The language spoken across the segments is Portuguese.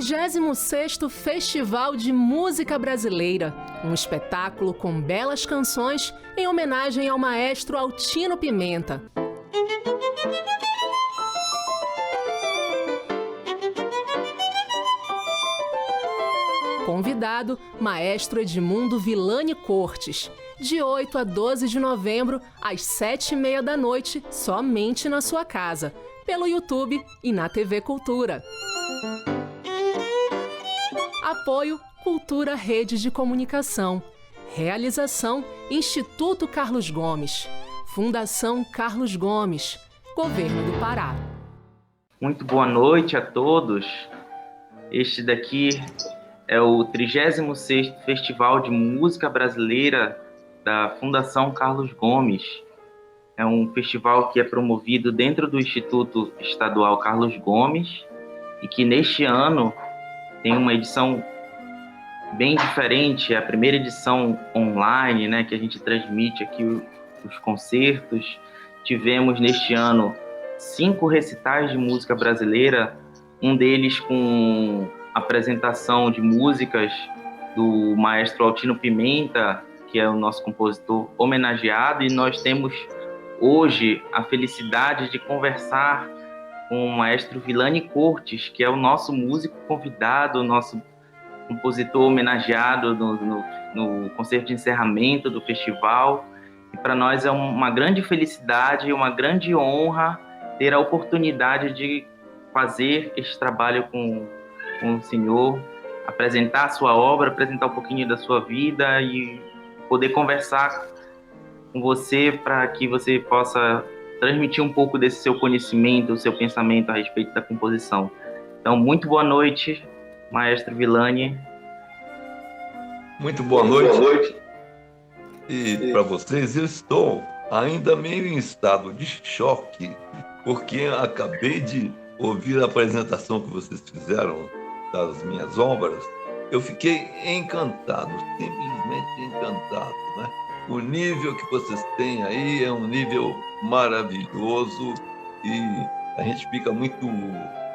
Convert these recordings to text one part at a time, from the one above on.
36º Festival de Música Brasileira, um espetáculo com belas canções em homenagem ao maestro Altino Pimenta. Convidado, maestro Edmundo Villani Cortes, de 8 a 12 de novembro, às 7h30 da noite, somente na sua casa, pelo YouTube e na TV Cultura. Apoio Cultura Rede de Comunicação. Realização Instituto Carlos Gomes. Fundação Carlos Gomes. Governo do Pará. Muito boa noite a todos. Este daqui é o 36º Festival de Música Brasileira da Fundação Carlos Gomes. É um festival que é promovido dentro do Instituto Estadual Carlos Gomes e que neste ano tem uma edição bem diferente, é a primeira edição online, né, que a gente transmite aqui os concertos. Tivemos neste ano 5 recitais de música brasileira, um deles com apresentação de músicas do maestro Altino Pimenta, que é o nosso compositor homenageado, e nós temos hoje a felicidade de conversar com o maestro Villani Cortes, que é o nosso músico convidado, o nosso compositor homenageado no concerto de encerramento do festival. E para nós é uma grande felicidade, uma grande honra ter a oportunidade de fazer este trabalho com o senhor, apresentar a sua obra, apresentar um pouquinho da sua vida e poder conversar com você para que você possa transmitir um pouco desse seu conhecimento, o seu pensamento a respeito da composição. Então, muito boa noite, maestro Villani. Muito boa noite. E para vocês, eu estou ainda meio em estado de choque, porque acabei de ouvir a apresentação que vocês fizeram das minhas obras. Eu fiquei encantado, simplesmente encantado, né? O nível que vocês têm aí é um nível maravilhoso e a gente fica muito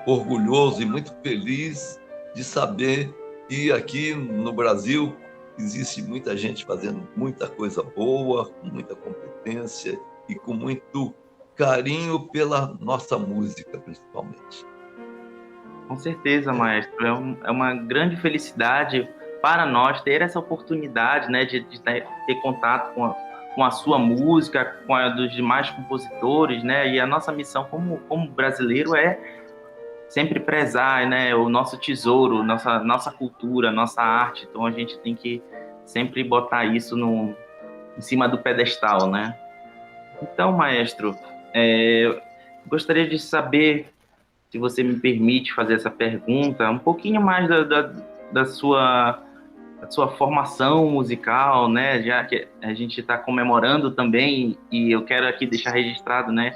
orgulhoso e muito feliz de saber que aqui no Brasil existe muita gente fazendo muita coisa boa, com muita competência e com muito carinho pela nossa música, principalmente. Com certeza, maestro. É uma grande felicidade para nós ter essa oportunidade, né, de ter contato com a sua música, com a dos demais compositores, né? E a nossa missão como brasileiro é sempre prezar, né, o nosso tesouro, nossa cultura, nossa arte. Então a gente tem que sempre botar isso em cima do pedestal, né? Então, maestro, gostaria de saber, se você me permite fazer essa pergunta, um pouquinho mais da sua formação musical, né? Já que a gente está comemorando também, e eu quero aqui deixar registrado, né,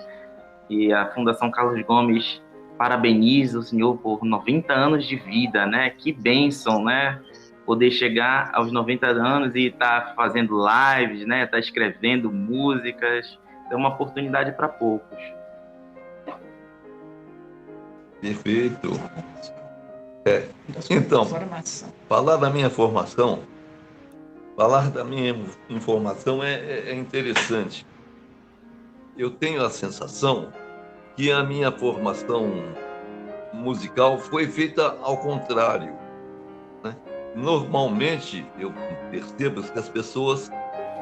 que a Fundação Carlos Gomes parabeniza o senhor por 90 anos de vida, né? Que bênção, né? Poder chegar aos 90 anos e estar fazendo lives, né? Estar escrevendo músicas, é uma oportunidade para poucos. Perfeito. Então, falar da minha formação é interessante. Eu tenho a sensação que a minha formação musical foi feita ao contrário, né? Normalmente, eu percebo que as pessoas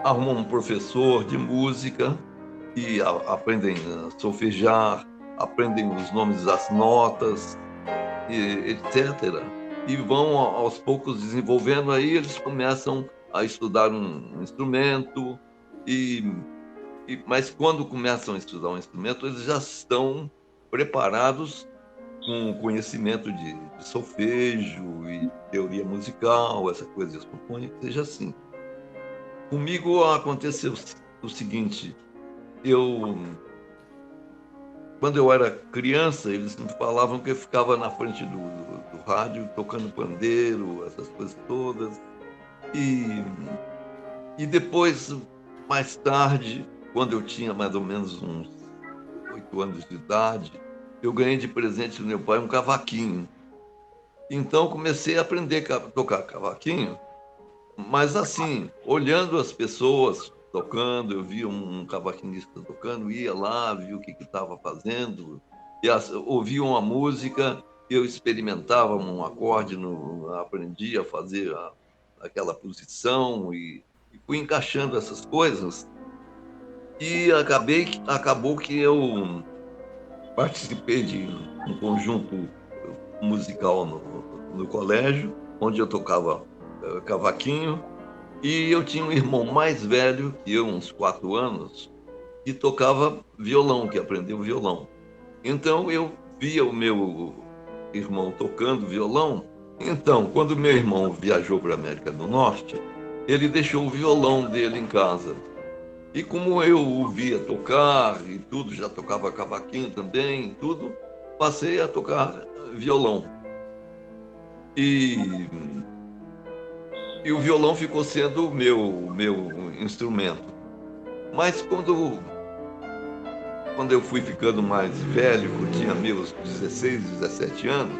arrumam um professor de música e aprendem a solfejar, aprendem os nomes das notas, etc. E vão aos poucos desenvolvendo, aí eles começam a estudar um instrumento, mas quando começam a estudar um instrumento, eles já estão preparados com conhecimento de solfejo e teoria musical, essa coisa, eu suponho que seja assim. Comigo aconteceu o seguinte: quando eu era criança, eles me falavam que eu ficava na frente do rádio tocando pandeiro, essas coisas todas. E depois, mais tarde, quando eu tinha mais ou menos uns 8 anos de idade, eu ganhei de presente do meu pai um cavaquinho. Então comecei a aprender a tocar cavaquinho, mas assim, olhando as pessoas tocando, eu via um cavaquinista tocando, ia lá, via o que estava fazendo, e ouvia uma música, eu experimentava um acorde, aprendia a fazer aquela posição e fui encaixando essas coisas. E acabou que eu participei de um conjunto musical no colégio, onde eu tocava cavaquinho, e eu tinha um irmão mais velho que eu, uns 4 anos, que tocava violão, que aprendeu violão. Então eu via o meu irmão tocando violão. Então, quando meu irmão viajou para a América do Norte, ele deixou o violão dele em casa. E como eu o via tocar e tudo, já tocava cavaquinho também, tudo, passei a tocar violão. E, e o violão ficou sendo o meu instrumento. Mas quando eu fui ficando mais velho, eu tinha meus 16, 17 anos,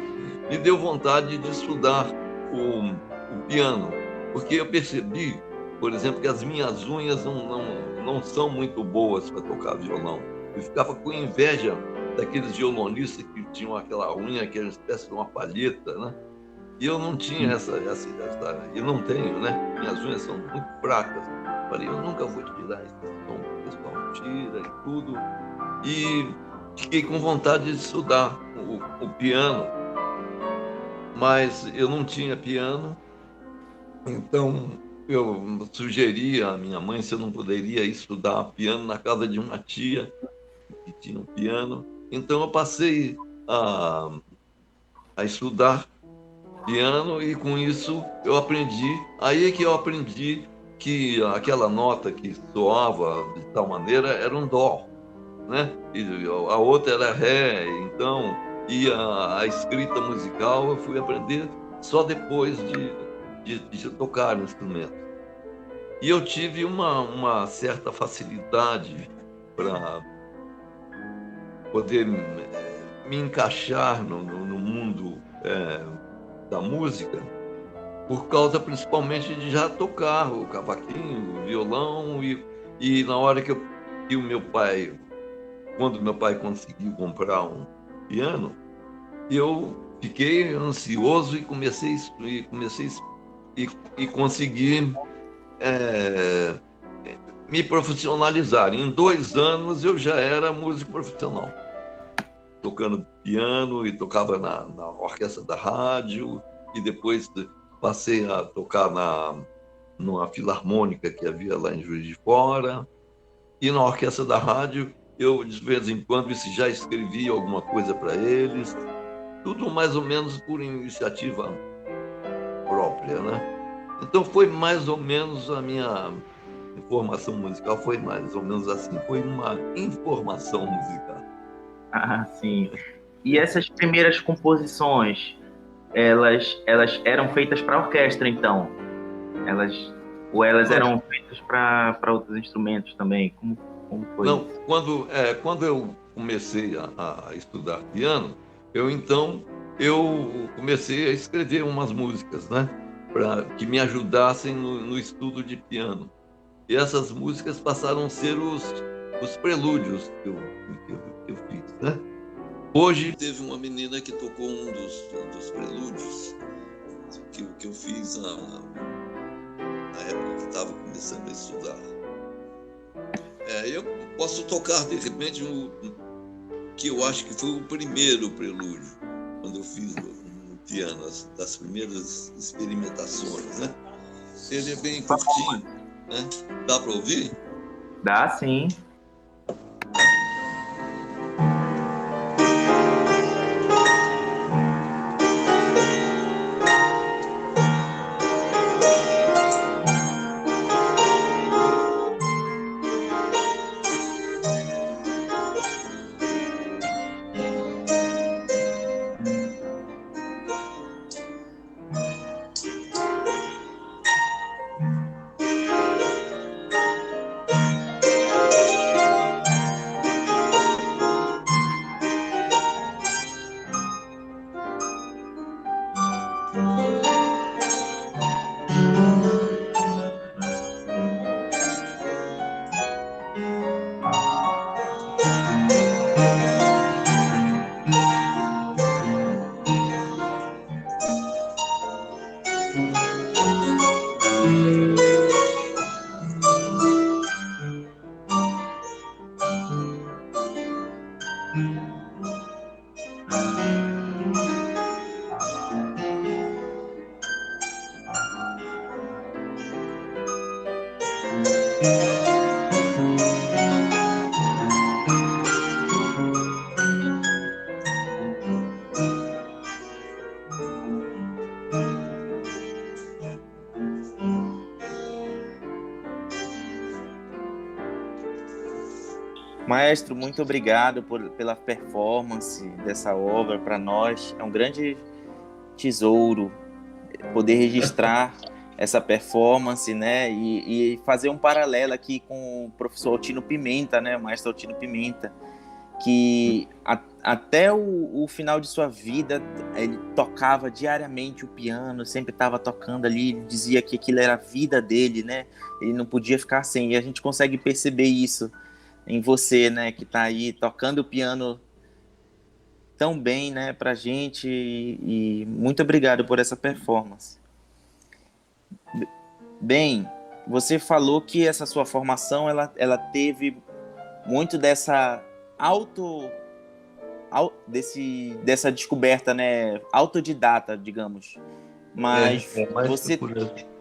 me deu vontade de estudar o piano, porque eu percebi, por exemplo, que as minhas unhas não são muito boas para tocar violão. Eu ficava com inveja daqueles violonistas que tinham aquela unha que era uma espécie de uma palheta, né? E eu não tinha eu não tenho, né? Minhas unhas são muito fracas. Falei, eu nunca vou tirar esse som, o pessoal tira e tudo. E fiquei com vontade de estudar o piano, mas eu não tinha piano, então eu sugeri à minha mãe se eu não poderia estudar piano na casa de uma tia que tinha um piano. Então eu passei a estudar piano e com isso eu aprendi. Aí é que eu aprendi que aquela nota que soava de tal maneira era um dó, né? E a outra era ré, então, e a escrita musical eu fui aprender só depois de tocar o instrumento. E eu tive uma certa facilidade para poder me encaixar no mundo da música, por causa principalmente de já tocar o cavaquinho, o violão, e na hora que o meu pai, quando meu pai conseguiu comprar um piano, eu fiquei ansioso e consegui me profissionalizar. Em 2 anos eu já era músico profissional, tocando piano e tocava na orquestra da rádio, e depois passei a tocar numa filarmônica que havia lá em Juiz de Fora, e na orquestra da rádio eu, de vez em quando, já escrevia alguma coisa para eles, tudo mais ou menos por iniciativa própria, né? Então foi mais ou menos a minha formação musical, foi mais ou menos assim, foi uma informação musical. Ah, sim. E essas primeiras composições, elas eram feitas para orquestra, então? Ou elas eram feitas para outros instrumentos também? Como foi? Não, quando eu comecei a estudar piano, eu comecei a escrever umas músicas, né, para que me ajudassem no estudo de piano. E essas músicas passaram a ser os prelúdios que eu fiz, né? Hoje teve uma menina que tocou um dos prelúdios que eu fiz na época que estava começando a estudar. Eu posso tocar, de repente, que eu acho que foi o primeiro prelúdio, quando eu fiz no piano, das primeiras experimentações, né? Ele é bem curtinho, né? Dá para ouvir? Dá, sim. Maestro, muito obrigado pela performance dessa obra para nós. É um grande tesouro poder registrar essa performance, né? E fazer um paralelo aqui com o professor Altino Pimenta, né? O maestro Altino Pimenta, que até o final de sua vida ele tocava diariamente o piano, sempre estava tocando ali, ele dizia que aquilo era a vida dele, né? Ele não podia ficar sem, e a gente consegue perceber isso em você, né, que está aí tocando o piano tão bem, né, pra gente, e muito obrigado por essa performance. Bem, você falou que essa sua formação, ela teve muito dessa dessa descoberta, né, autodidata, digamos, mas mais você por isso.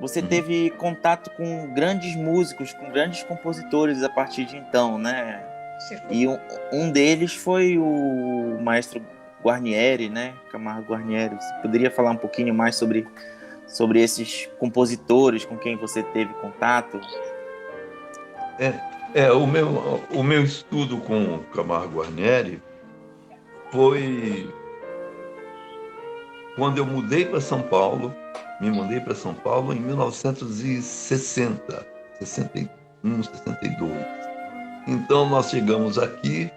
Você teve contato com grandes músicos, com grandes compositores a partir de então, né? E um deles foi o maestro Guarnieri, né? Camargo Guarnieri. Você poderia falar um pouquinho mais sobre esses compositores com quem você teve contato? O meu estudo com o Camargo Guarnieri foi quando eu mudei para São Paulo. Me mudei para São Paulo em 1960, 61, 62. Então nós chegamos aqui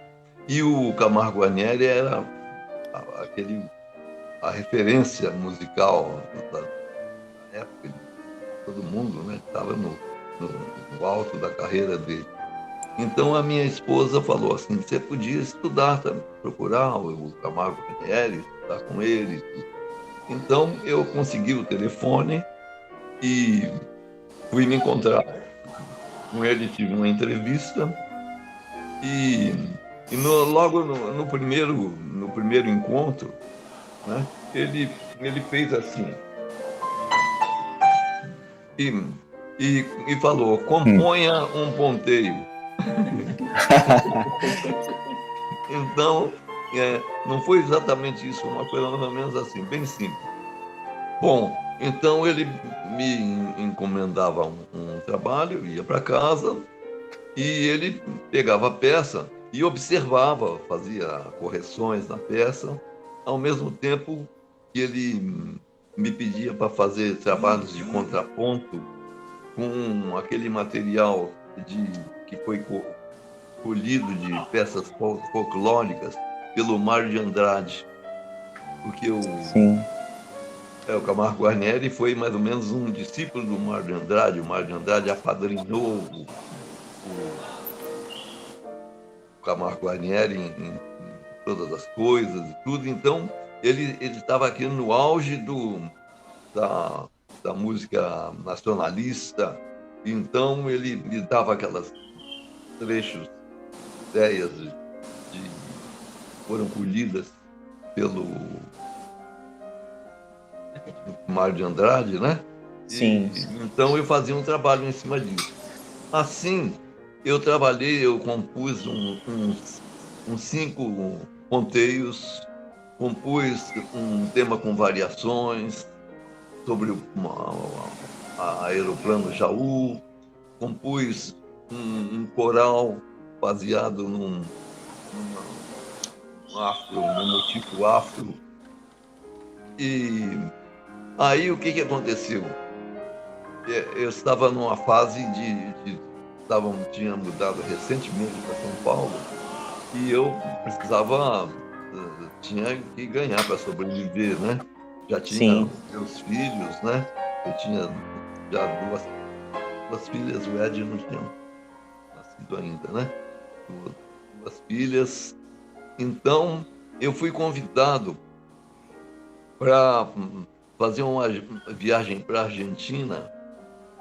e o Camargo Guarnieri era a referência musical da época de todo mundo, né? Estava no alto da carreira dele. Então a minha esposa falou assim: você podia estudar, procurar o Camargo Guarnieri, estudar com ele. Então eu consegui o telefone e fui me encontrar com ele, tive uma entrevista e logo no primeiro encontro, né, ele fez assim e falou: componha um ponteio. Então não foi exatamente isso, uma coisa mais ou menos assim, bem simples. Bom, então ele me encomendava um trabalho, ia para casa e ele pegava a peça e observava, fazia correções na peça, ao mesmo tempo que ele me pedia para fazer trabalhos de contraponto com aquele material que foi colhido de peças folclóricas pelo Mário de Andrade, porque Sim. O Camargo Guarnieri foi mais ou menos um discípulo do Mário de Andrade. O Mário de Andrade apadrinhou o Camargo Guarnieri em todas as coisas e tudo. Então, ele estava aqui no auge da música nacionalista. Então, ele me dava aquelas trechos, ideias foram colhidas pelo Mário de Andrade, né? Sim. Então eu fazia um trabalho em cima disso. Assim, eu compus uns 5 ponteios, compus um tema com variações sobre a Aeroplano Jaú, compus um coral baseado num motivo afro. E aí o que aconteceu? Eu estava numa fase tinha mudado recentemente para São Paulo e eu tinha que ganhar para sobreviver, né? Já tinha meus filhos, né? Eu tinha já duas filhas, o Ed não tinha nascido ainda, né? Duas filhas. Então eu fui convidado para fazer uma viagem para a Argentina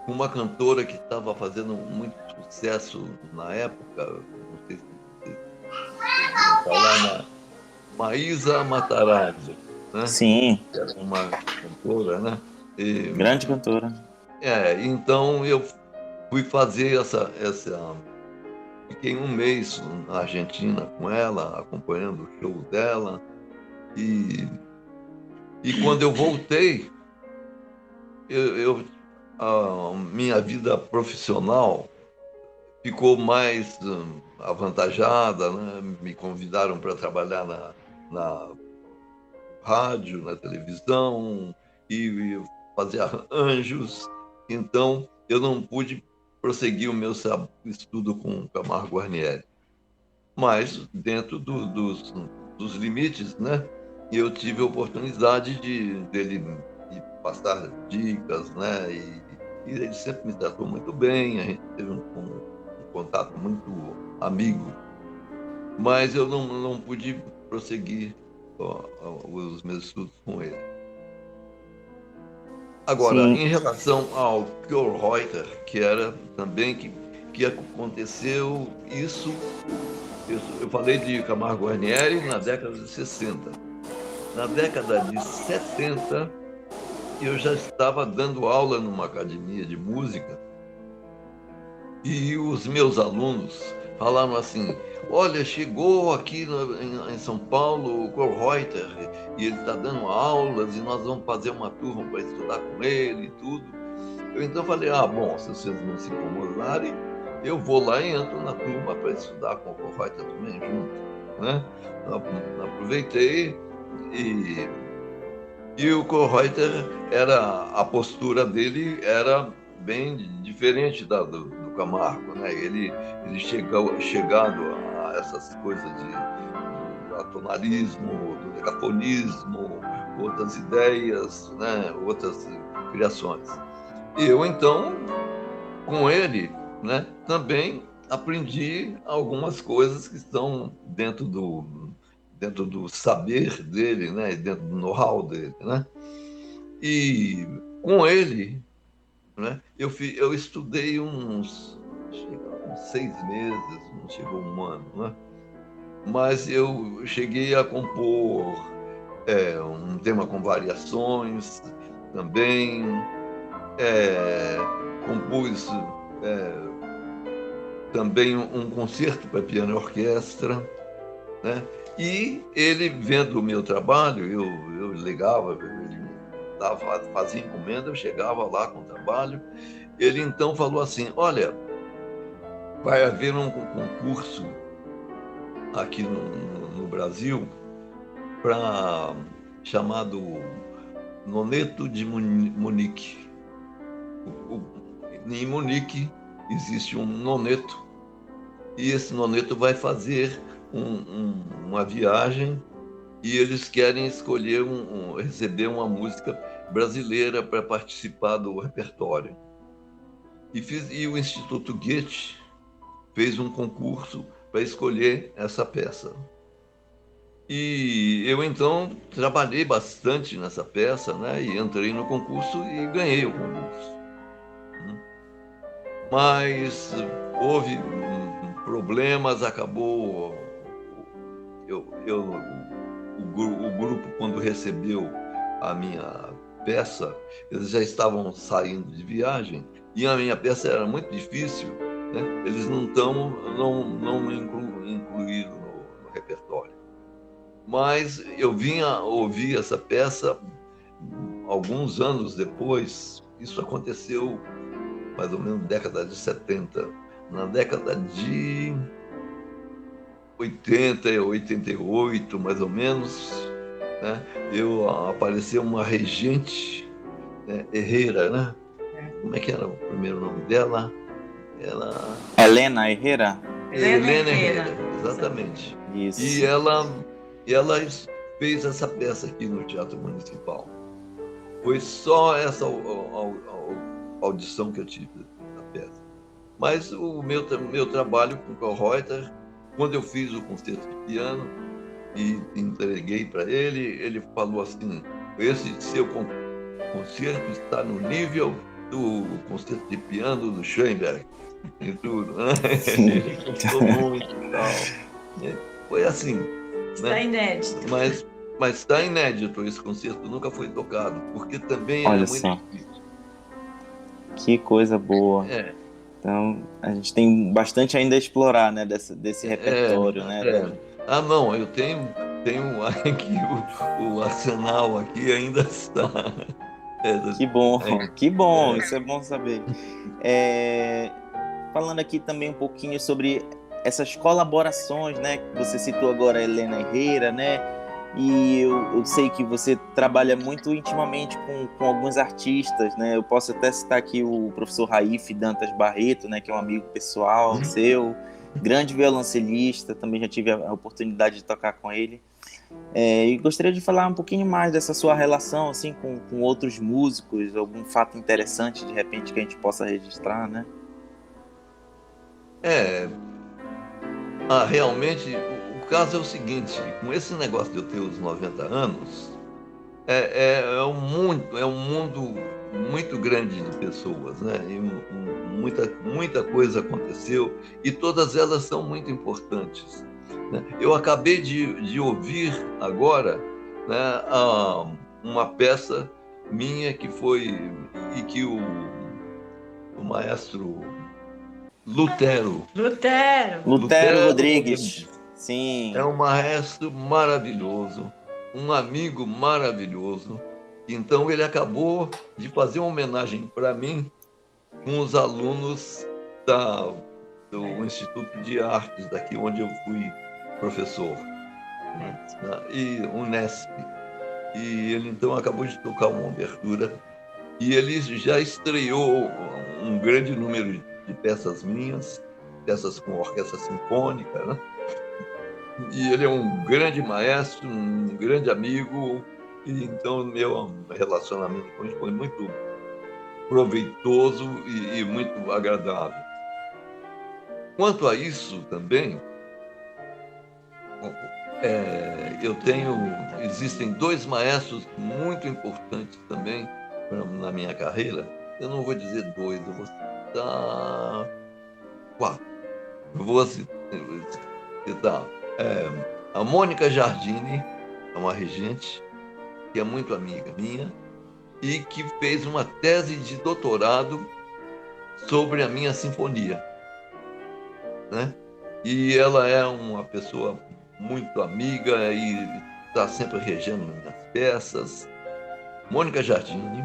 com uma cantora que estava fazendo muito sucesso na época, não sei se você falar, Maísa Matarazzo, né? Sim. Era uma cantora, né? Grande cantora. Então eu fui fazer fiquei um mês na Argentina com ela, acompanhando o show dela, e quando eu voltei, a minha vida profissional ficou mais avantajada, né? Me convidaram para trabalhar na rádio, na televisão e fazer arranjos. Então, eu não pude prosseguir o meu estudo com Camargo Guarnieri. Mas, dentro dos limites, né? Eu tive a oportunidade dele me passar dicas, né? E ele sempre me tratou muito bem, a gente teve um contato muito amigo. Mas eu não pude prosseguir os meus estudos com ele. Agora, Sim. em relação ao Kjolreuter, que era também que aconteceu isso, eu falei de Camargo Guarnieri na década de 60. Na década de 70, eu já estava dando aula numa academia de música e os meus alunos falaram assim: olha, chegou aqui em São Paulo o Kjolreuter e ele está dando aulas e nós vamos fazer uma turma para estudar com ele e tudo. Eu então falei: bom, se vocês não se incomodarem, eu vou lá e entro na turma para estudar com o Kjolreuter também junto, né? Aproveitei e o Kjolreuter, a postura dele era bem diferente do Camargo, né? Ele chegado a essas coisas do atonalismo, do decafonismo, outras ideias, né? Outras criações. E eu, então, com ele, né? Também aprendi algumas coisas que estão dentro do saber dele, né? Dentro do know-how dele, né? E com ele, né? Eu estudei uns 6 meses, não chegou um ano, né? Mas eu cheguei a compor um tema com variações também, compus também um concerto para piano e orquestra, né? E ele, vendo o meu trabalho, eu ligava, ele fazia encomenda, eu chegava lá com o trabalho. Ele então falou assim: olha, vai haver um concurso aqui no Brasil chamado Noneto de Munique. Em Munique existe um noneto e esse noneto vai fazer uma viagem e eles querem escolher receber uma música brasileira para participar do repertório. E o Instituto Goethe fez um concurso para escolher essa peça. E eu, então, trabalhei bastante nessa peça, né? E entrei no concurso e ganhei o concurso. Mas houve problemas, acabou... O grupo, quando recebeu a minha peça, eles já estavam saindo de viagem e a minha peça era muito difícil, né? Eles não me incluíram no repertório. Mas eu vinha ouvir essa peça alguns anos depois. Isso aconteceu mais ou menos na década de 70. Na década de 80, 88, mais ou menos, né? Apareceu uma regente, né? Herrera, né? Como é que era o primeiro nome dela? Helena Herrera? Helena Herrera, exatamente. Isso. E ela fez essa peça aqui no Teatro Municipal. Foi só essa audição que eu tive da peça. Mas o meu trabalho com o Kjolreuter, quando eu fiz o concerto de piano e entreguei para ele, ele falou assim: esse seu concerto está no nível do concerto de piano do Schoenberg e tudo. Ele gostou muito e tal. Foi assim. Está, né? Inédito. Mas está inédito, esse concerto nunca foi tocado, porque também Olha é muito só. difícil. Que coisa boa. Então, a gente tem bastante ainda a explorar, né, desse repertório, né? Não, eu tenho aqui o arsenal aqui ainda está. Que bom, que bom, isso é bom saber. falando aqui também um pouquinho sobre essas colaborações, né? Você citou agora a Helena Herrera, né? E eu sei que você trabalha muito intimamente com alguns artistas, né? Eu posso até citar aqui o professor Raif Dantas Barreto, né? Que é um amigo pessoal seu, grande violoncelista, também já tive a oportunidade de tocar com ele. E gostaria de falar um pouquinho mais dessa sua relação assim, com outros músicos, algum fato interessante, de repente, que a gente possa registrar, né? Realmente, o caso é o seguinte, com esse negócio de eu ter os 90 anos, é um mundo muito grande de pessoas, né? E muita coisa aconteceu e todas elas são muito importantes, né? Eu acabei de ouvir agora, né, uma peça minha que o maestro Lutero Rodrigues. Sim. É um maestro maravilhoso, um amigo maravilhoso. Então ele acabou de fazer uma homenagem para mim com os alunos do Instituto de Artes, daqui onde eu fui professor, e Unesp. E ele então acabou de tocar uma abertura e ele já estreou um grande número de peças minhas, peças com orquestra sinfônica, né? E ele é um grande maestro, um grande amigo, e então meu relacionamento com ele foi muito proveitoso e muito agradável. Quanto a isso também, existem 2 maestros muito importantes também na minha carreira. Eu não vou dizer 2, eu vou citar 4. Eu vou citar a Mônica Giardini, é uma regente, que é muito amiga minha, e que fez uma tese de doutorado sobre a minha sinfonia, né? E ela é uma pessoa muito amiga e está sempre regendo minhas peças. Mônica Giardini,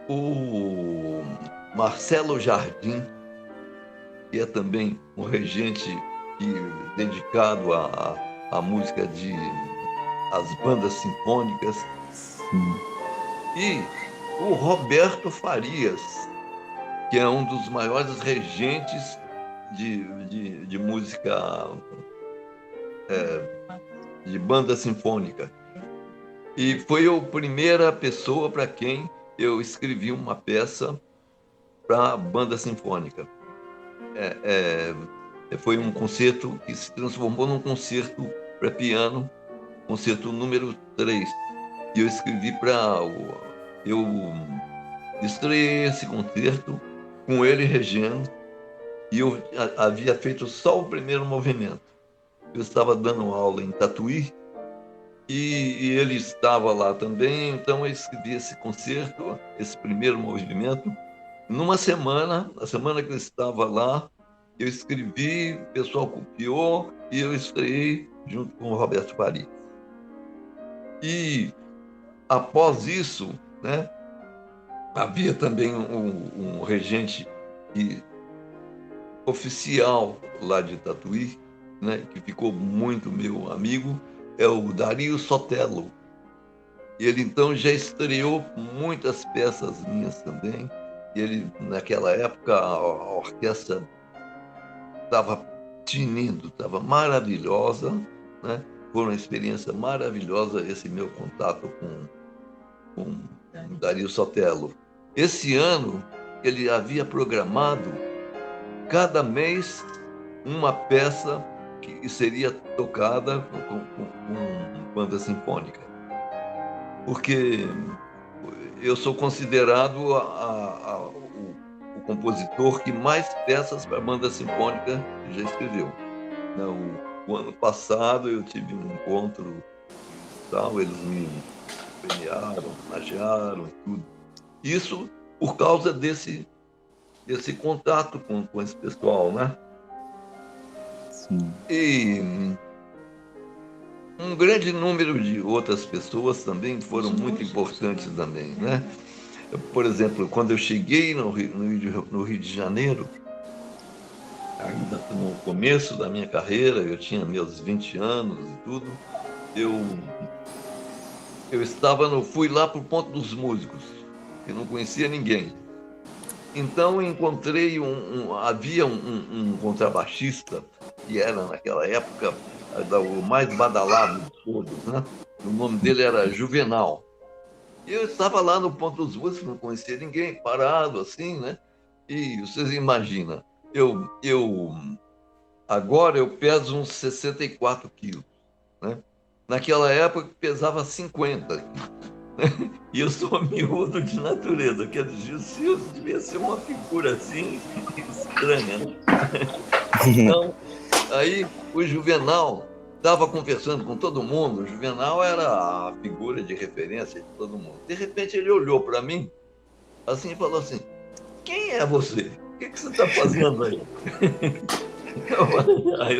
o Marcelo Jardim, que é também um regente dedicado à música às bandas sinfônicas. E o Roberto Farias, que é um dos maiores regentes de música de banda sinfônica. E foi a primeira pessoa para quem eu escrevi uma peça para banda sinfônica. Foi um concerto que se transformou num concerto para piano, concerto número 3. E eu escrevi eu estreiei esse concerto com ele regendo, e eu havia feito só o primeiro movimento. Eu estava dando aula em Tatuí, e ele estava lá também, então eu escrevi esse concerto, esse primeiro movimento. Na semana que eu estava lá, eu escrevi, o pessoal copiou e eu estreiei junto com o Roberto Farias. E após isso, né, havia também um regente oficial lá de Tatuí, né, que ficou muito meu amigo, é o Dario Sotelo. Ele então já estreou muitas peças minhas também. Ele, naquela época, a orquestra estava tinindo, estava maravilhosa, né? Foi uma experiência maravilhosa esse meu contato com o Dario Sotelo. Esse ano, ele havia programado cada mês uma peça que seria tocada com banda sinfônica. Porque eu sou considerado o compositor que mais peças para banda sinfônica já escreveu. O ano passado eu tive um encontro, eles me premiaram, homenagearam e tudo. Isso por causa desse contato com esse pessoal, né? Sim. E um grande número de outras pessoas também foram muito importantes também, né? Por exemplo, quando eu cheguei no Rio de Janeiro, começo da minha carreira, eu tinha meus 20 anos e tudo, fui lá para o Ponto dos Músicos, que não conhecia ninguém. Então encontrei havia um contrabaixista, que era naquela época o mais badalado de todos, né? O nome dele era Juvenal. E eu estava lá no Ponto dos Músicos, não conhecia ninguém, parado assim, né? E vocês imaginam, agora eu peso uns 64 quilos, né? Naquela época pesava 50 quilos. E eu sou miúdo de natureza, quer dizer, eu devia ser uma figura assim, estranha, né? Então, aí o Juvenal estava conversando com todo mundo, o Juvenal era a figura de referência de todo mundo. De repente ele olhou para mim, assim, e falou assim, quem é você? O que você está fazendo aí? Aí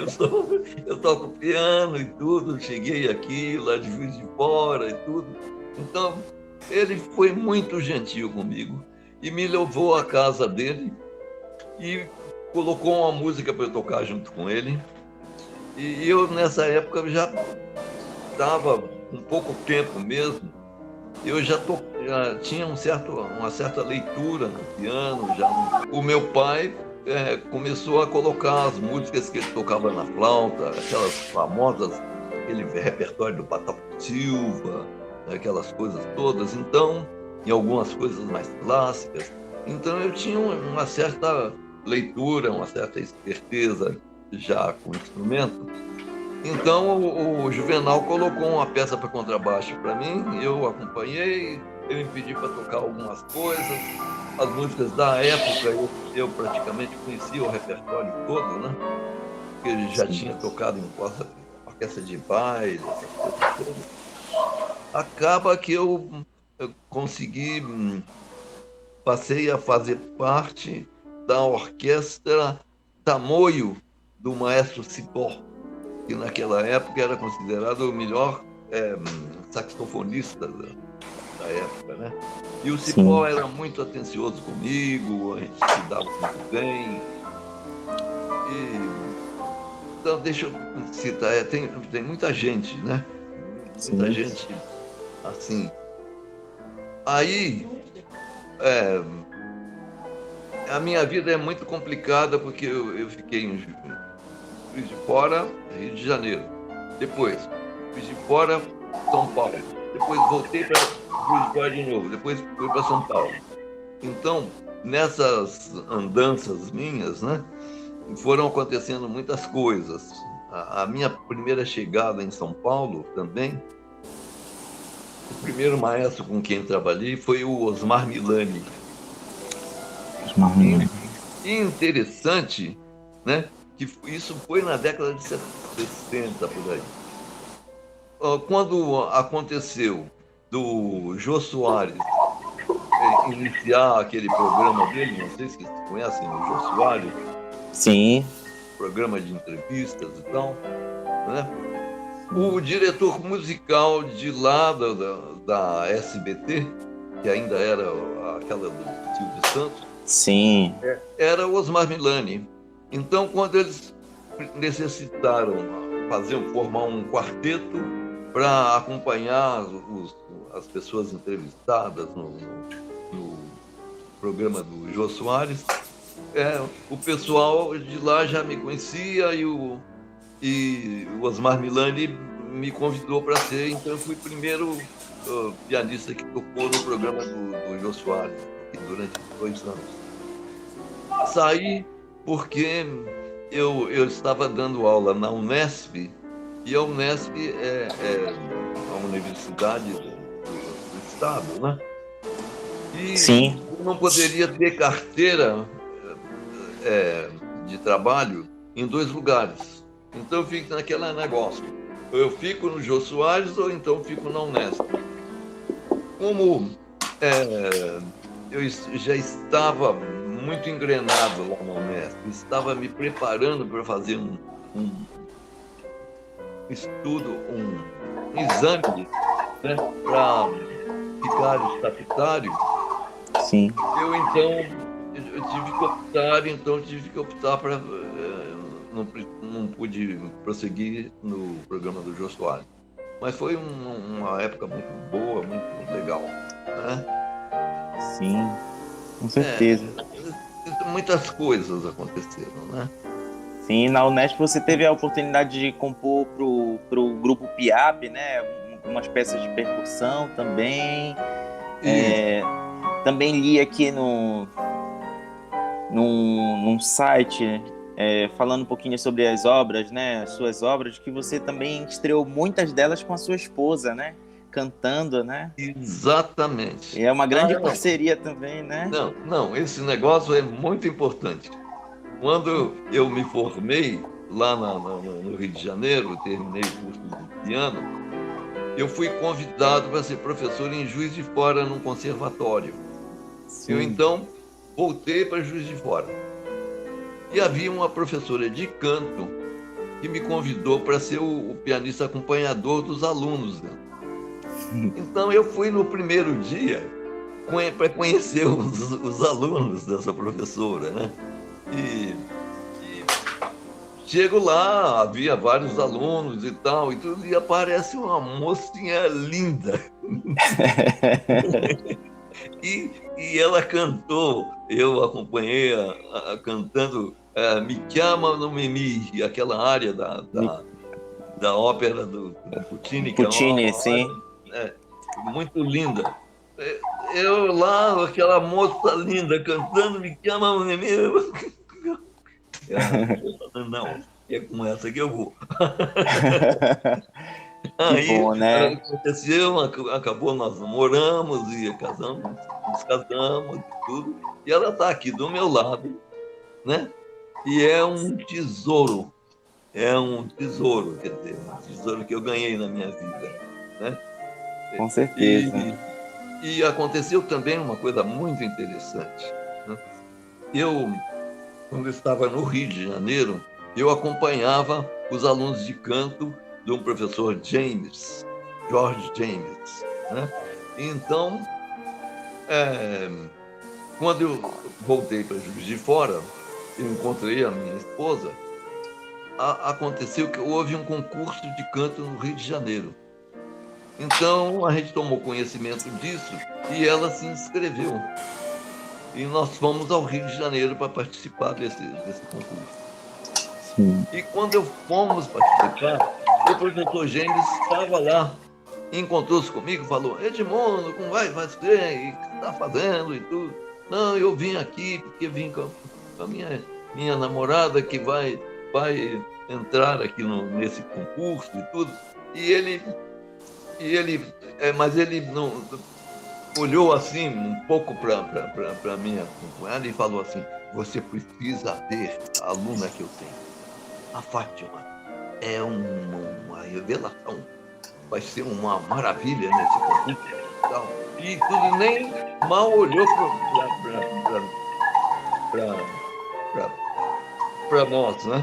eu toco piano e tudo, cheguei aqui, lá de Juiz de Fora e tudo. Então, ele foi muito gentil comigo e me levou à casa dele e colocou uma música para eu tocar junto com ele. E eu, nessa época, já estava com pouco tempo mesmo, eu já tinha uma certa leitura no piano. O meu pai começou a colocar as músicas que ele tocava na flauta, aquelas famosas, aquele repertório do Patapó Silva, aquelas coisas todas, então, e algumas coisas mais clássicas. Então eu tinha uma certa leitura, uma certa esperteza já com o instrumento. Então o Juvenal colocou uma peça para contrabaixo para mim, eu acompanhei, eu me pedi para tocar algumas coisas, as músicas da época, eu praticamente conhecia o repertório todo, né? Porque ele já tinha tocado em orquestra de baile, essas coisas todas. Acaba que eu passei a fazer parte da orquestra Tamoio do maestro Cipó, que naquela época era considerado o melhor saxofonista da época, né? E o Cipó era muito atencioso comigo, a gente se dava muito bem. Então, deixa eu citar, tem muita gente, né? Muita gente assim. Aí, a minha vida é muito complicada porque eu fiquei em Juiz de Fora, Rio de Janeiro. Depois, Juiz de Fora, São Paulo. Depois voltei para Juiz de Fora de novo. Depois fui para São Paulo. Então, nessas andanças minhas, né, foram acontecendo muitas coisas. A minha primeira chegada em São Paulo também, o primeiro maestro com quem trabalhei foi o Osmar Milani. E interessante, né, que isso foi na década de 60, por aí. Quando aconteceu do Jô Soares iniciar aquele programa dele, não sei se vocês conhecem o Jô Soares. Sim. Programa de entrevistas e tal, né? O diretor musical de lá da SBT, que ainda era aquela do Silvio Santos, sim, era o Osmar Milani. Então, quando eles necessitaram formar um quarteto para acompanhar as pessoas entrevistadas no programa do Jô Soares, o pessoal de lá já me conhecia e o Osmar Milani me convidou para ser, então eu fui o primeiro pianista que tocou no programa do Jô Soares durante 2 anos. Saí porque eu estava dando aula na Unesp, e a Unesp é a universidade do Estado, né? E sim, eu não poderia ter carteira de trabalho em 2 lugares. Então eu fico naquele negócio. Ou eu fico no Jô Soares ou então fico na Unesp. Como eu já estava muito engrenado lá na Unesp, estava me preparando para fazer um estudo, um exame, né, para ficar estatutário. sim, Eu tive que optar para não pude prosseguir no programa do Jô Soares. Mas foi uma época muito boa, muito legal, né? Sim, com certeza. Muitas coisas aconteceram, né? Sim, na Unesp você teve a oportunidade de compor pro grupo Piap, né? Umas peças de percussão também. Também li aqui num site, falando um pouquinho sobre as obras, né? As suas obras, que você também estreou muitas delas com a sua esposa, né? Cantando, né? Exatamente. E é uma grande parceria também, né? Não, esse negócio é muito importante. Quando eu me formei lá no Rio de Janeiro, terminei o curso de piano, eu fui convidado para ser professor em Juiz de Fora, num conservatório. Sim. Eu, então, voltei para Juiz de Fora. E havia uma professora de canto que me convidou para ser o pianista acompanhador dos alunos, né? Então, eu fui no primeiro dia para conhecer os alunos dessa professora, né? E chego lá, havia vários alunos e tal, e tudo, e aparece uma mocinha linda. E ela cantou, eu acompanhei cantando Me Chiama no Mimi, aquela área da ópera do Puccini, que Puccini, é sim. Muito linda. Eu lá, aquela moça linda cantando Me Chiama no Mimi. Não, é com essa que eu vou. Aí bom, né? aconteceu, acabou, nós namoramos e nos casamos e tudo. E ela está aqui do meu lado, né? E é um tesouro, quer dizer, um tesouro que eu ganhei na minha vida, né? Com certeza. E aconteceu também uma coisa muito interessante, né? Quando eu estava no Rio de Janeiro, eu acompanhava os alunos de canto de um professor George James, né? Então, quando eu voltei para Juiz de Fora, eu encontrei a minha esposa, aconteceu que houve um concurso de canto no Rio de Janeiro. Então, a gente tomou conhecimento disso e ela se inscreveu. E nós fomos ao Rio de Janeiro para participar desse concurso. Sim. E quando fomos participar, o professor James estava lá, encontrou-se comigo, falou: Edmundo, como vai fazer? E o que você está fazendo e tudo? Não, eu vim aqui porque vim com a minha namorada que vai entrar aqui nesse concurso e tudo. Mas ele não olhou assim um pouco para minha companheira e falou assim: você precisa ver a aluna que eu tenho. A Fátima é uma revelação, vai ser uma maravilha nesse concurso e tudo, nem mal olhou para nós, né?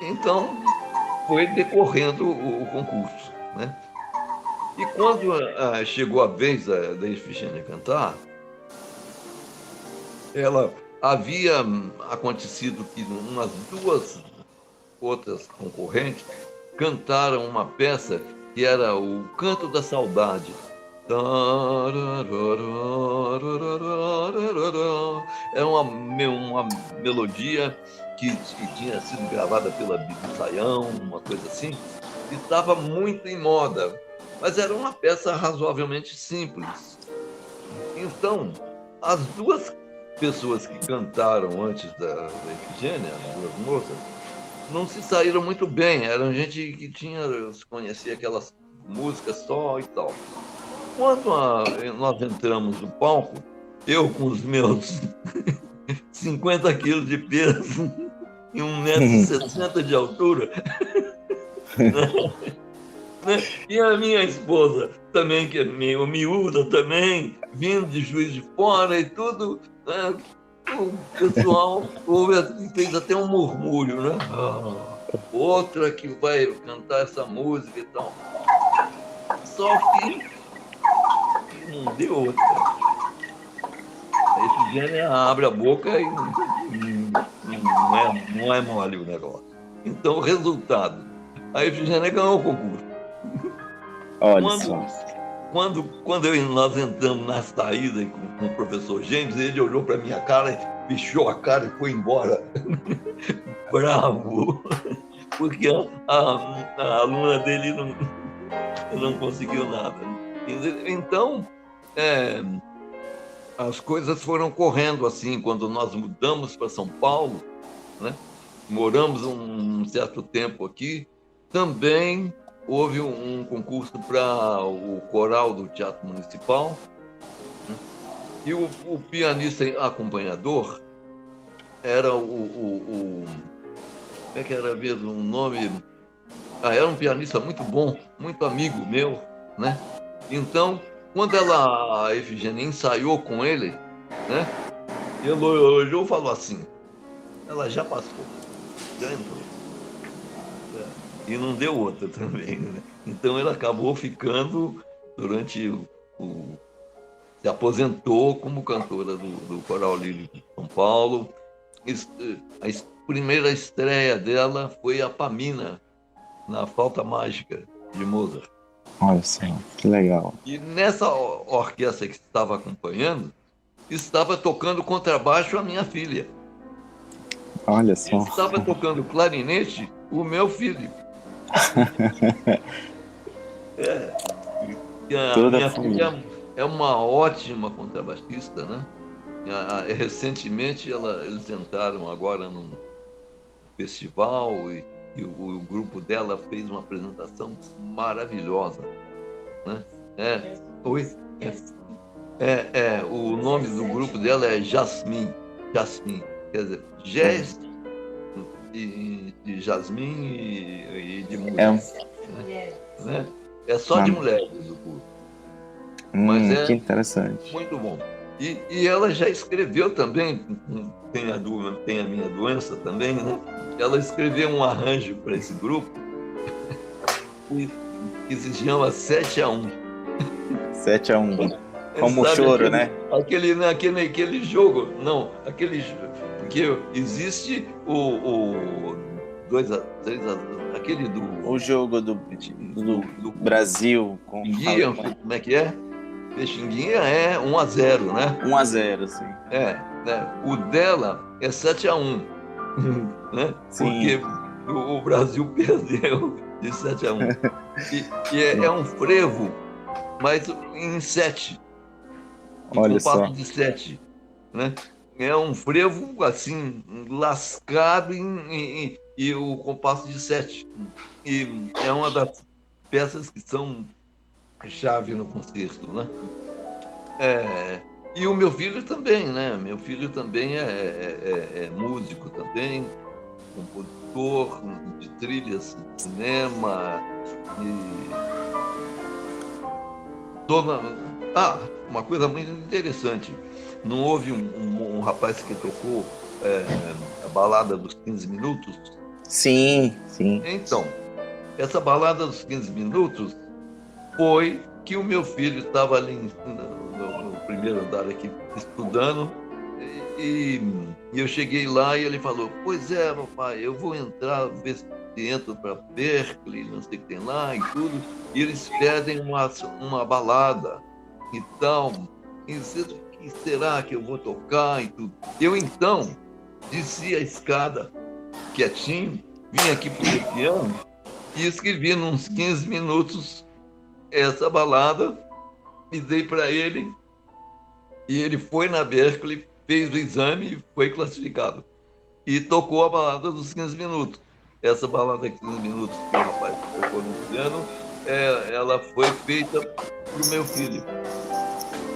Então foi decorrendo o concurso, né? E quando chegou a vez da Efigênia cantar, ela havia acontecido que umas duas outras concorrentes cantaram uma peça que era o Canto da Saudade. É uma melodia que tinha sido gravada pela Bibi Sayão, uma coisa assim, e estava muito em moda, mas era uma peça razoavelmente simples. Então, as duas pessoas que cantaram antes da Efigênia, as duas moças, não se saíram muito bem. Eram gente que conhecia aquelas músicas só e tal. Quando nós entramos no palco, eu com os meus 50 quilos de peso e 1,60 m de altura, né? E a minha esposa também, que é meio miúda também, vindo de Juiz de Fora e tudo, né? O pessoal fez até um murmúrio, né? Outra que vai cantar essa música e tal. Só que não deu outra. A Efigênia abre a boca e não é mole o negócio. Então, resultado, a Efigênia ganhou o concurso. Olha só. Quando nós entramos na saída com o professor James, ele olhou para minha cara, fechou a cara e foi embora. Bravo! Porque a aluna dele não conseguiu nada. Então, as coisas foram correndo assim. Quando nós mudamos para São Paulo, né? Moramos um certo tempo aqui, também houve um concurso para o coral do Teatro Municipal, né? E o pianista acompanhador era como é que era mesmo o nome? Era um pianista muito bom, muito amigo meu, né? Então, quando a Efigênia ensaiou com ele, né? Ele olhou e falou assim: ela já passou, já entrou. E não deu outra também, né? Então ele acabou ficando durante se aposentou como cantora do Coral Lírico de São Paulo. A primeira estreia dela foi a Pamina, na Flauta Mágica de Mozart. Olha só, que legal. E nessa orquestra que estava acompanhando, estava tocando contrabaixo a minha filha. Olha só. Estava tocando clarinete o meu filho. A minha filha é uma ótima contrabaixista, né? Recentemente eles entraram agora num festival e o grupo dela fez uma apresentação maravilhosa, né? O nome do grupo dela é Jasmine, quer dizer, jazz de Jasmine e de mulheres. Né? É só de mulheres o grupo. Mas que interessante. Muito bom. E ela já escreveu também, tem a minha doença também, né? Ela escreveu um arranjo para esse grupo que se chama 7-1. 7-1. Como o choro, né? Aquele jogo, não, porque existe o 2-3, aquele do... O jogo do Brasil. Guia, como é que é? Peixinguinha é 1-0, né? 1-0, sim. O dela é 7-1, né? Sim. Porque o Brasil perdeu de 7-1. E é um frevo, mas em 7. Olha só. De 7, né? É um frevo, assim, lascado e o compasso de 7. E é uma das peças que são chave no concerto, né? E o meu filho também, né? Meu filho também é músico também, compositor de trilhas de cinema. Uma coisa muito interessante. Não houve um rapaz que tocou a balada dos 15 minutos? Sim. Então, essa balada dos 15 minutos foi que o meu filho estava ali no primeiro andar aqui estudando e eu cheguei lá e ele falou: pois é, papai, eu vou entrar, ver se entro para Berkeley, não sei o que tem lá e tudo, e eles pedem uma balada e tal, e o que será que eu vou tocar e tudo. Eu então desci a escada quietinho, vim aqui para o piano e escrevi nos 15 minutos essa balada e dei para ele, e ele foi na Berkeley, fez o exame e foi classificado e tocou a balada dos 15 minutos. Essa balada de 15 minutos que o rapaz tocou no piano, ela foi feita para o meu filho.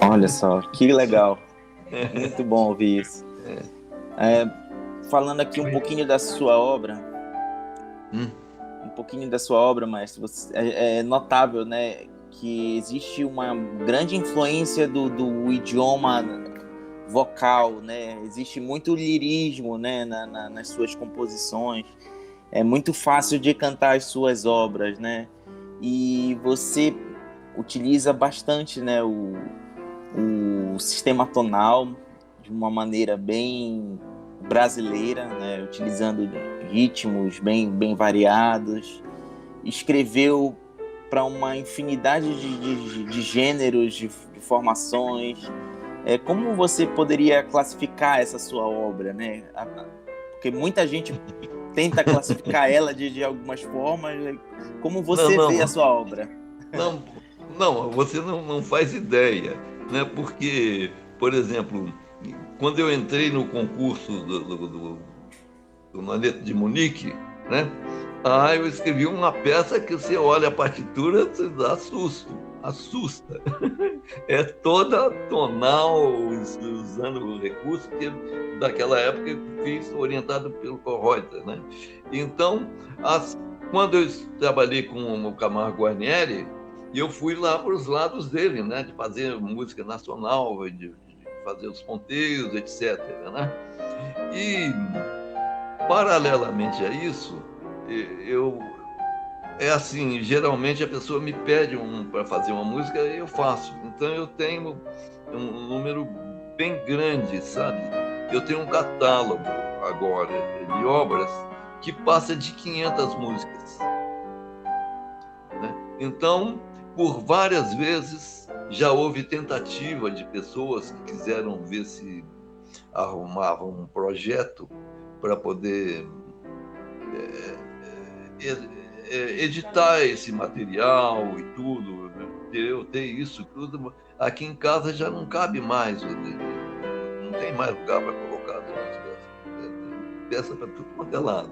Olha só, que legal. Muito bom ouvir isso. Falando aqui um pouquinho da sua obra, mestre, é notável, né, que existe uma grande influência do idioma vocal, né? Existe muito lirismo, né, nas suas composições. É muito fácil de cantar as suas obras, né? E você utiliza bastante, né, o sistema tonal de uma maneira bem brasileira, né, utilizando ritmos bem variados. Escreveu para uma infinidade de gêneros, de formações. Como você poderia classificar essa sua obra, né? Porque muita gente tenta classificar ela de algumas formas. Como você vê a sua obra? Não, você não faz ideia, né? Porque, por exemplo, quando eu entrei no concurso do Nanete de Munique, né? Eu escrevi uma peça que você olha a partitura, você dá assusta. É toda tonal, usando o recurso que daquela época eu fiz orientado pelo Kohreuter, né? Então, quando eu trabalhei com o Camargo Guarnieri, eu fui lá para os lados dele, né? De fazer música nacional, de fazer os ponteiros, etc., né? E, paralelamente a isso, é assim, geralmente a pessoa me pede para fazer uma música e eu faço. Então eu tenho um número bem grande, sabe? Eu tenho um catálogo agora de obras que passa de 500 músicas, né? Então, por várias vezes já houve tentativa de pessoas que quiseram ver se arrumavam um projeto para poder editar esse material e tudo, eu ter isso tudo. Aqui em casa já não cabe mais, não tem mais lugar para colocar as músicas, peça para tudo quanto é lado,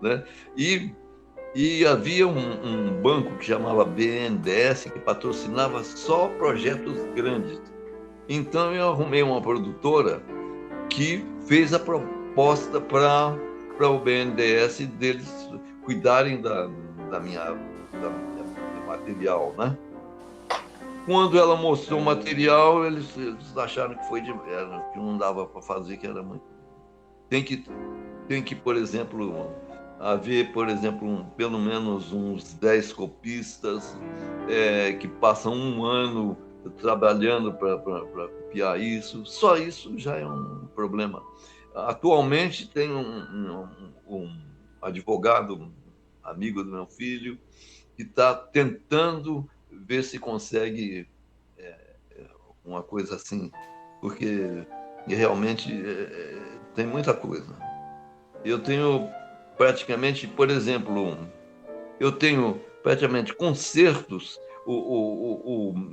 né? E havia um banco que chamava BNDES, que patrocinava só projetos grandes. Então eu arrumei uma produtora que fez a proposta para o BNDES deles cuidarem do material, né? Quando ela mostrou o material, eles acharam que que não dava para fazer, que era muito. Tem que, por exemplo, haver, por exemplo, pelo menos uns 10 copistas que passam um ano trabalhando para copiar isso. Só isso já é um problema. Atualmente tem um advogado, amigo do meu filho, que está tentando ver se consegue uma coisa assim, porque realmente tem muita coisa. Eu tenho praticamente, por exemplo, concertos.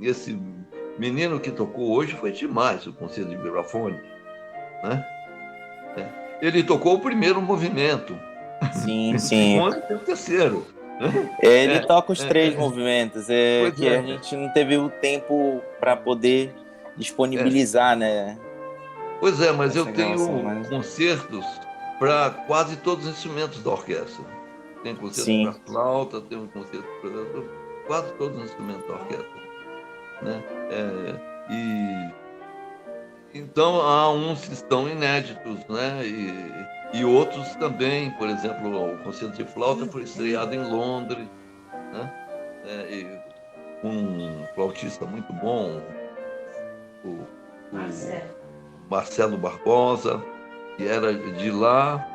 Esse menino que tocou hoje foi demais, o concerto de vibrafone, né? Ele tocou o primeiro movimento. Sim. O segundo e o terceiro. Ele toca os 3 movimentos, que a gente não teve o tempo para poder disponibilizar, né? Pois é, mas eu tenho concertos para quase todos os instrumentos da orquestra. Tem concerto para flauta, tem um concerto para quase todos os instrumentos da orquestra, né? Então há uns que estão inéditos, né? E outros também, por exemplo, o concerto de flauta foi estreado em Londres, né? Com um flautista muito bom, o Marcelo Barbosa, que era de lá,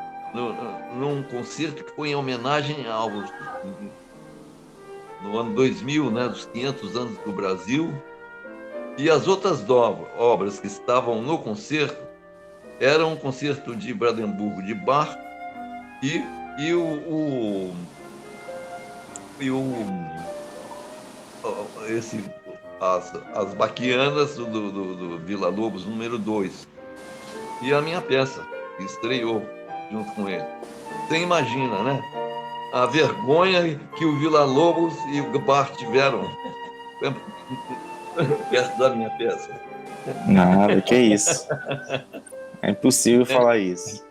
num concerto que foi em homenagem no ano 2000, né, dos 500 anos do Brasil. E as outras obras que estavam no concerto eram um concerto de Brandemburgo de Bach e as Baquianas do Villa-Lobos número 2. E a minha peça, que estreou junto com ele. Você imagina, né? A vergonha que o Villa-Lobos e o Bach tiveram perto da minha peça. Nada, que isso. É impossível falar isso.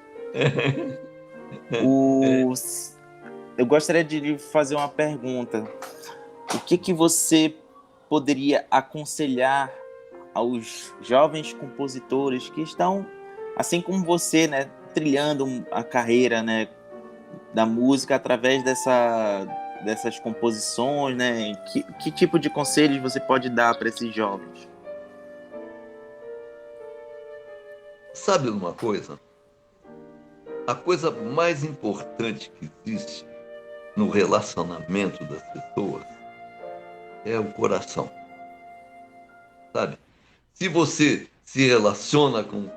Eu gostaria de lhe fazer uma pergunta. O que você poderia aconselhar aos jovens compositores que estão, assim como você, né, trilhando a carreira, né, da música através dessas composições, né? Que tipo de conselhos você pode dar para esses jovens? Sabe uma coisa? a coisa mais importante que existe no relacionamento das pessoas é o coração, sabe? Se você se relaciona com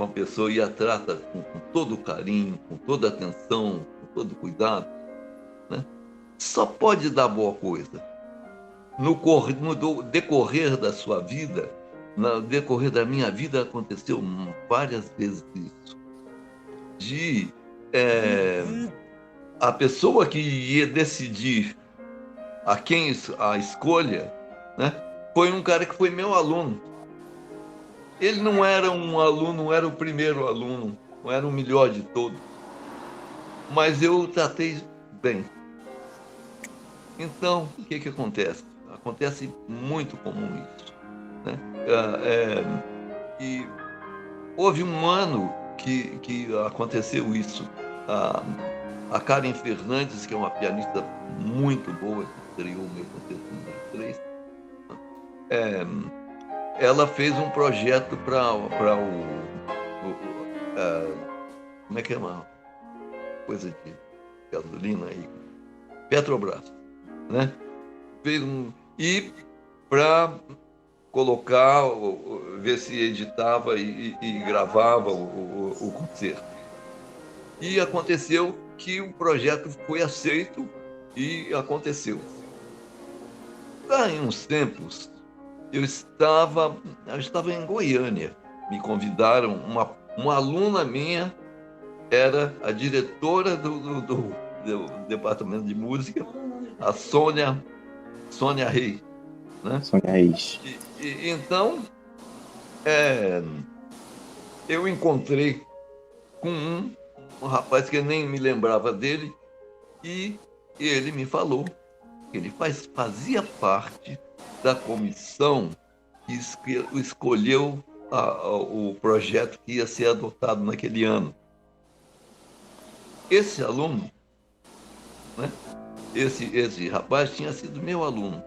a pessoa e a trata com todo carinho, com toda atenção, com todo cuidado, né? Só pode dar boa coisa. No decorrer da sua vida, no decorrer da minha vida, aconteceu várias vezes isso. A pessoa que ia decidir a quem a escolha, né, foi um cara que foi meu aluno. Ele não era um aluno, não era o primeiro aluno, não era o melhor de todos, mas eu o tratei bem. Então, o que acontece? Acontece muito comum isso, né? E houve um ano que aconteceu isso. A Karen Fernandes, que é uma pianista muito boa, que estreou o meu concerto número 3, ela fez um projeto para como é que é uma coisa de gasolina aí? Petrobras, né? Fez e para colocar, ver se editava e gravava o concerto. E aconteceu que o projeto foi aceito e aconteceu. Em uns tempos, eu estava em Goiânia. Me convidaram, uma aluna minha era a diretora do departamento de música, a Sônia Reis, né? Sônia Reis. Então, eu encontrei com um rapaz que eu nem me lembrava dele, e ele me falou que ele fazia parte da comissão que escolheu o projeto que ia ser adotado naquele ano. Esse aluno, né, esse rapaz tinha sido meu aluno.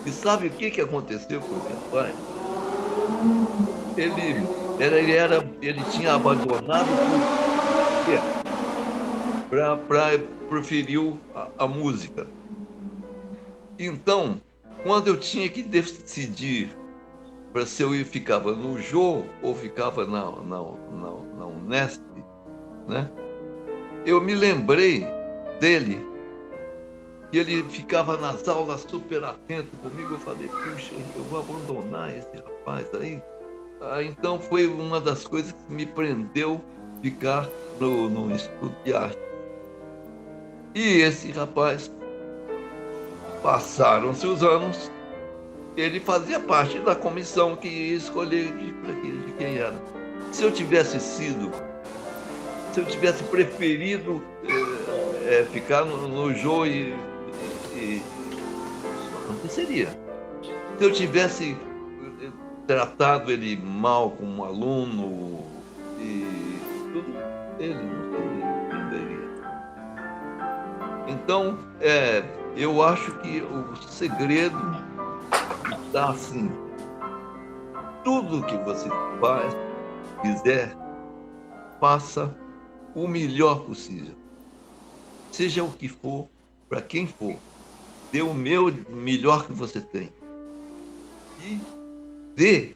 E sabe o que aconteceu com esse rapaz? Ele tinha abandonado para preferir a música. Então, quando eu tinha que decidir para se eu ficava no Jô ou ficava na Unesp, né? Eu me lembrei dele, e ele ficava nas aulas super atento comigo. Eu falei, puxa, eu vou abandonar esse rapaz aí. Então foi uma das coisas que me prendeu ficar no Instituto de Arte. E esse rapaz, passaram-se os anos, ele fazia parte da comissão que ia escolher de quem era. Se eu tivesse preferido ficar no Jô não aconteceria. Se eu tivesse tratado ele mal como aluno e tudo, ele não entenderia. Então, eu acho que o segredo está assim: tudo que você fizer, faça o melhor possível. Seja o que for, para quem for, dê o melhor que você tem. E dê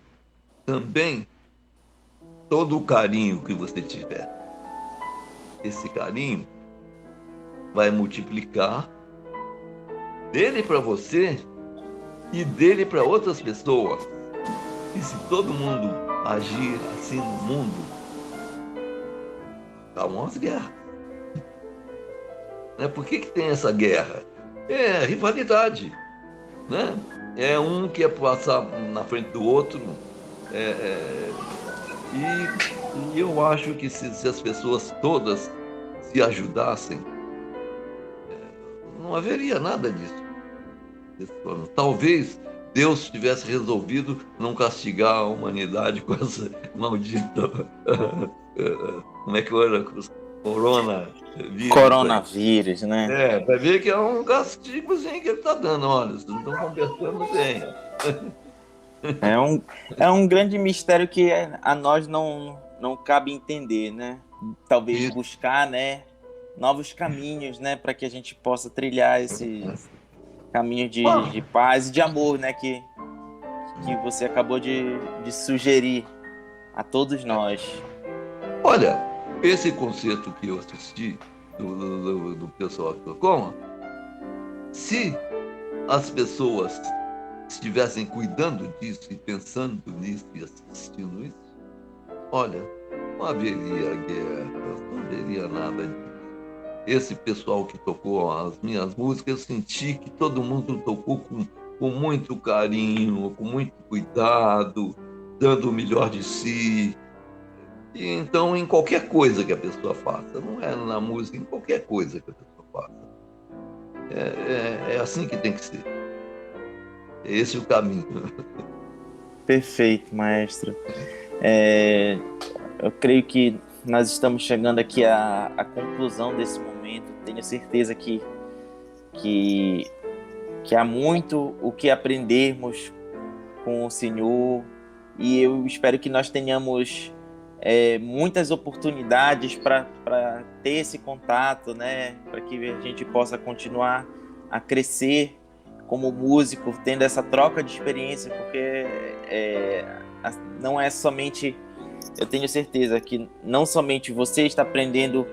também todo o carinho que você tiver. Esse carinho vai multiplicar dele para você e dele para outras pessoas. E se todo mundo agir assim no mundo, acabam as guerras. Por que tem essa guerra? É rivalidade, né? É um que é passar na frente do outro. E eu acho que se as pessoas todas se ajudassem, não haveria nada disso. Talvez Deus tivesse resolvido não castigar a humanidade com essa maldita... Como é que era? Coronavírus, né? Vai ver que é um castigozinho que ele está dando. Olha, vocês não estão conversando bem. É um grande mistério que a nós não cabe entender, né? talvez buscar, né, novos caminhos, né, para que a gente possa trilhar esse caminho de paz e de amor, né, que você acabou de sugerir a todos nós. Olha, esse concerto que eu assisti do pessoal que tocou, se as pessoas estivessem cuidando disso e pensando nisso e assistindo isso, olha, não haveria guerra, não haveria nada disso. Esse pessoal que tocou as minhas músicas, eu senti que todo mundo tocou com muito carinho, com muito cuidado, dando o melhor de si. E então, em qualquer coisa que a pessoa faça, não é na música, em qualquer coisa que a pessoa faça. É assim que tem que ser. Esse é o caminho. Perfeito, maestro. Eu creio que nós estamos chegando aqui à conclusão desse momento. Tenho certeza que há muito o que aprendermos com o Senhor, e eu espero que nós tenhamos muitas oportunidades para ter esse contato, né? Para que a gente possa continuar a crescer como músico, tendo essa troca de experiência, porque não é somente... Eu tenho certeza que não somente você está aprendendo,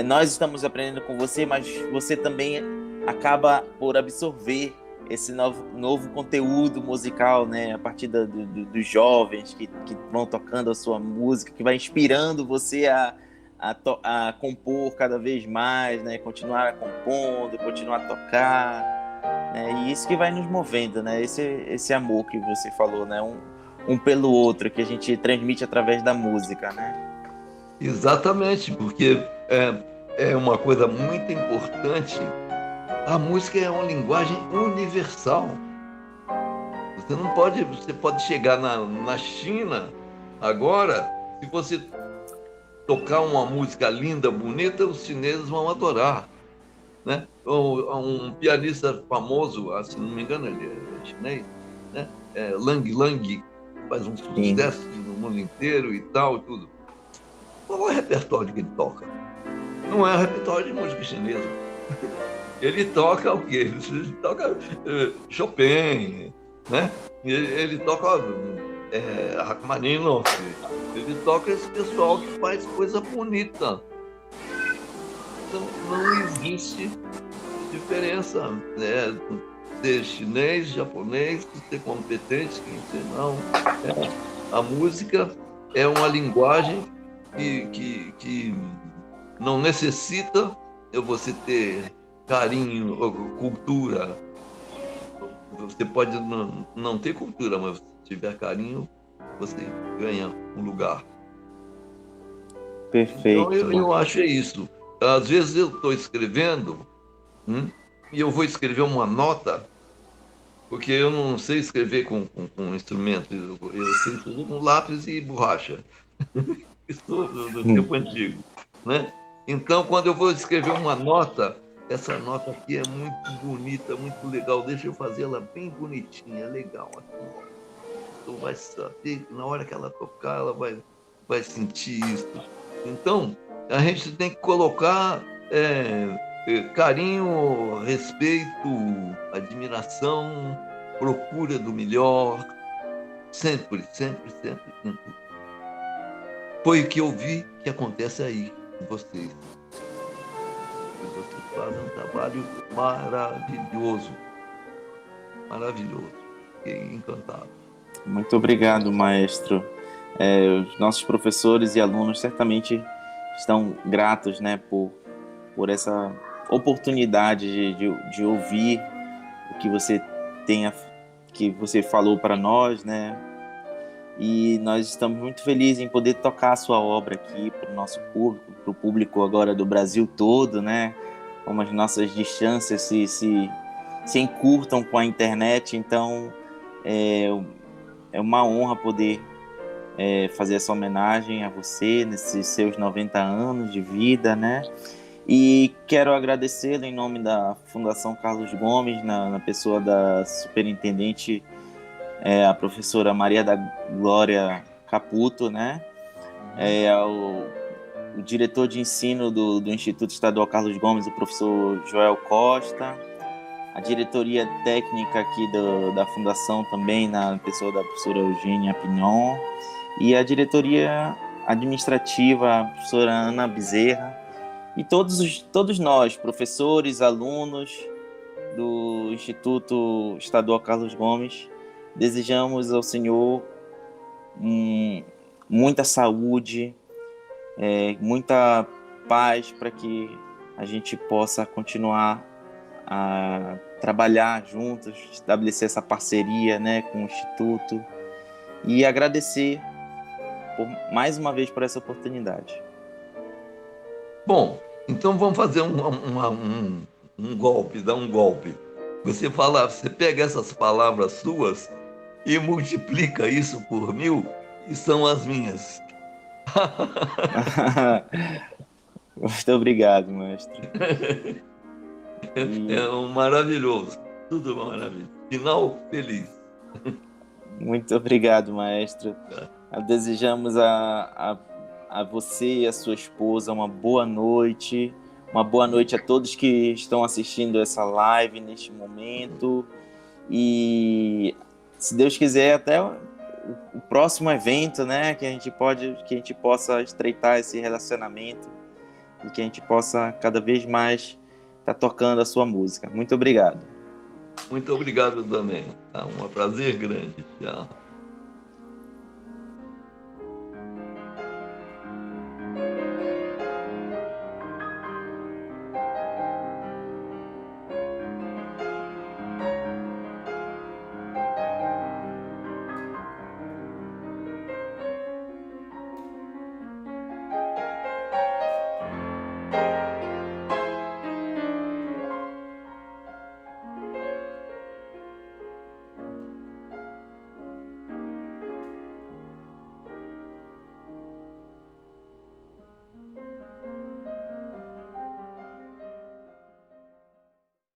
nós estamos aprendendo com você, mas você também acaba por absorver esse novo conteúdo musical, né? A partir dos jovens que vão tocando a sua música, que vai inspirando você a compor cada vez mais, né? Continuar compondo, continuar a tocar, né? E isso que vai nos movendo, né? Esse amor que você falou, né? Um pelo outro, que a gente transmite através da música, né? Exatamente, porque é uma coisa muito importante. A música é uma linguagem universal. Você pode chegar na China agora, se você tocar uma música linda, bonita, os chineses vão adorar, né? Um pianista famoso, se não me engano, ele é chinês, né? Lang Lang, faz um sucesso no mundo inteiro e tal, tudo. Qual é o repertório que ele toca? Não é o repertório de música chinesa. Ele toca o quê? Ele toca Chopin, né? Ele toca Rachmaninoff. Ele toca esse pessoal que faz coisa bonita. Então, não existe diferença, né? Ser chinês, japonês, ser competente, ser não. A música é uma linguagem que não necessita você ter carinho, cultura. Você pode não ter cultura, mas se tiver carinho, você ganha um lugar. Perfeito. Então, eu acho isso. Às vezes eu estou escrevendo e eu vou escrever uma nota, porque eu não sei escrever com instrumento. Eu sei tudo com lápis e borracha. Isso do tempo antigo, né? Então, quando eu vou escrever uma nota, essa nota aqui é muito bonita, muito legal. Deixa eu fazer ela bem bonitinha, legal. Assim. Tu vai saber que na hora que ela tocar, ela vai sentir isso. Então, a gente tem que colocar carinho, respeito, admiração, procura do melhor, sempre, sempre, sempre. Foi o que eu vi que acontece aí com vocês. Vocês fazem um trabalho maravilhoso. Maravilhoso. Fiquei encantado. Muito obrigado, maestro. Os nossos professores e alunos certamente estão gratos, né, por essa oportunidade de ouvir o que você falou para nós, né? E nós estamos muito felizes em poder tocar a sua obra aqui para o nosso público, para o público agora do Brasil todo, né? Como as nossas distâncias se encurtam com a internet, então é uma honra poder fazer essa homenagem a você nesses seus 90 anos de vida, né? E quero agradecê-lo em nome da Fundação Carlos Gomes, na pessoa da superintendente, a professora Maria da Glória Caputo, né? o diretor de ensino do Instituto Estadual Carlos Gomes, o professor Joel Costa, a diretoria técnica aqui da Fundação também, na pessoa da professora Eugênia Pignon, e a diretoria administrativa, a professora Ana Bezerra, e todos nós, professores, alunos do Instituto Estadual Carlos Gomes, desejamos ao Senhor muita saúde, muita paz, para que a gente possa continuar a trabalhar juntos, estabelecer essa parceria, né, com o Instituto, e agradecer mais uma vez por essa oportunidade. Bom, então vamos fazer um golpe, dar um golpe. Você pega essas palavras suas e multiplica isso por 1000 e são as minhas. Muito obrigado, mestre. É um maravilhoso, tudo maravilhoso. Final feliz. Muito obrigado, maestro. Desejamos a você e a sua esposa uma boa noite a todos que estão assistindo essa live neste momento, e se Deus quiser até o próximo evento, né, que a gente possa estreitar esse relacionamento e que a gente possa cada vez mais estar tocando a sua música. Muito obrigado. Muito obrigado também. É um prazer grande. Tchau.